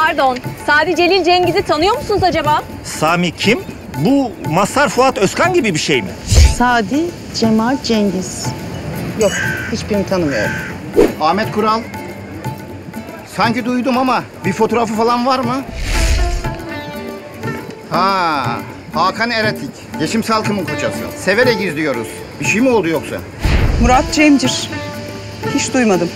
Pardon, Sadi Celil Cengiz'i tanıyor musunuz acaba? Sami kim? Bu Mazhar Fuat Özkan gibi bir şey mi? Sadi Cemal Cengiz. Yok, hiçbirini tanımıyorum. Ahmet Kural. Sanki duydum ama bir fotoğrafı falan var mı? Ha, Hakan Eratik. Yeşim Salkım'ın kocası. Severek izliyoruz. Bir şey mi oldu yoksa? Murat Cemcir. Hiç duymadım.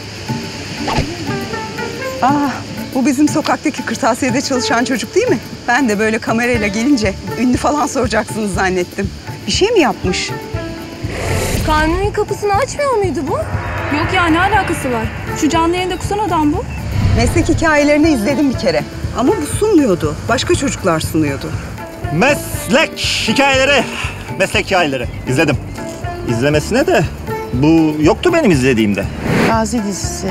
Bu bizim sokaktaki kırtasiyede çalışan çocuk değil mi? Ben de böyle kamerayla gelince ünlü falan soracaksınız zannettim. Bir şey mi yapmış? Karnının kapısını açmıyor muydu bu? Yok ya, ne alakası var? Şu canlı yayında kusan adam bu. Meslek hikayelerini izledim bir kere. Ama bu sunmuyordu. Başka çocuklar sunuyordu. Meslek hikayeleri. İzledim. İzlemesine de bu yoktu benim izlediğimde. Gazi dizisi.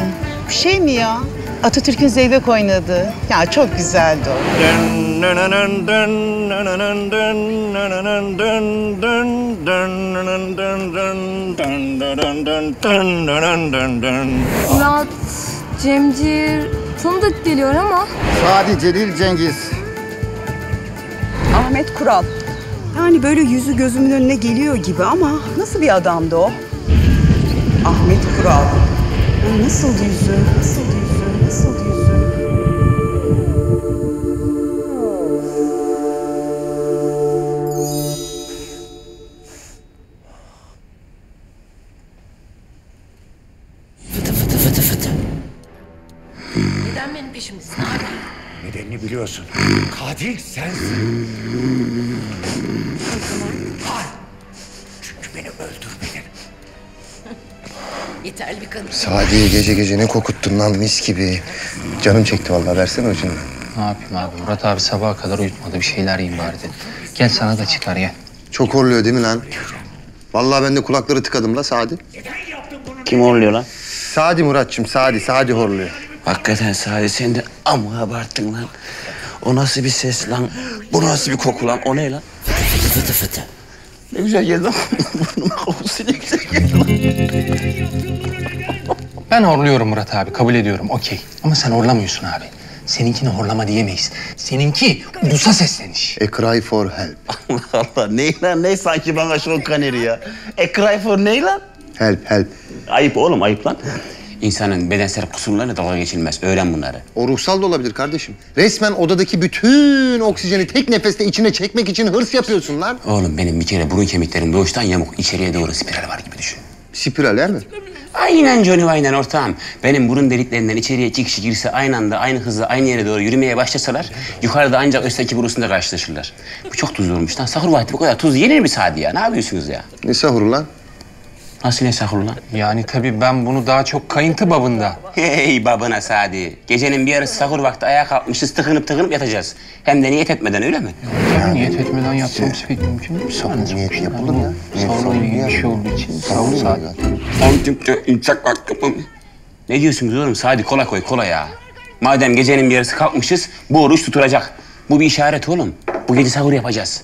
Bir şey mi ya? Atatürk'ün Zeybek oynadığı. Ya çok güzeldi o. Murat Cemcir tanıdık geliyor ama. Sadi Celil Cengiz. Ahmet Kural. Yani böyle yüzü gözümün önüne geliyor gibi ama nasıl bir adamdı o? Ahmet Kural. Nasıl yüzü? Nasıl yüzü? Neden benim peşimdesin abi? Nedenini biliyorsun. Katil sensin. Hayır. Çünkü beni öldürmedin. Yeterli bir kanıt. Sadi gece gece ne kokuttun lan mis gibi. Canım çekti vallahi, versene ucundan. Ne yapayım abi? Murat abi sabaha kadar uyutmadı. Bir şeyler yiyeyim bari dedi. Gel sana da çıkar gel. Çok horluyor değil mi lan? Vallahi ben de kulakları tıkadım la Sadi. Kim horluyor lan? Sadi Muratçım, Sadi horluyor. Hakikaten Sadi, sen de amma abarttın lan. O nasıl bir ses lan? Bu nasıl bir koku lan? O ne lan? Fıtı fıtı. Ne güzel geldi lan. Burnuma kokusu ne güzel geldi lan. Ben horluyorum Murat abi. Kabul ediyorum. Okey. Ama sen horlamıyorsun abi. Seninkini horlama diyemeyiz. Seninki ulusa sesleniş. A cry for help. Allah Allah. Ne lan? Ne sanki bana şok kaneri ya? A cry for ne lan? Help. Ayıp oğlum, ayıp lan. İnsanın bedensel kusurlarıyla dalga geçilmez. Öğren bunları. O ruhsal da olabilir kardeşim. Resmen odadaki bütün oksijeni tek nefeste içine çekmek için hırs yapıyorsun lan. Oğlum benim bir kere burun kemiklerim doğuştan yamuk. İçeriye doğru spiral var gibi düşün. Spiral mi? Aynen Johnny aynen ortağım. Benim burun deliklerinden içeriye iki kişi girse aynı anda, aynı hızla, aynı yere doğru yürümeye başlasalar yukarıda ancak öteki burusunda karşılaşırlar. Bu çok tuzlu olmuş lan. Sahur vakti bu kadar tuz yenir mi Sadi ya? Ne yapıyorsunuz ya? Ne sahuru lan? Nasıl ne sahur lan? Yani tabii ben bunu daha çok kayıntı babında. Hey babana Sadi. Gecenin bir yarısı sahur vakti ayağa kalkmışız, tıkınıp yatacağız. Hem de niyet etmeden, öyle mi? Yani niyet etmeden yapmamız pek mümkün değil. Sahur niyeti yapılır mı ya? Sahurla ilgili bir şey olduğu için sahur saat. Ne diyorsunuz oğlum? Sadi kola koy, kola ya. Madem gecenin bir yarısı kalkmışız, bu oruç tutulacak. Bu bir işaret oğlum. Bu gece sahur yapacağız.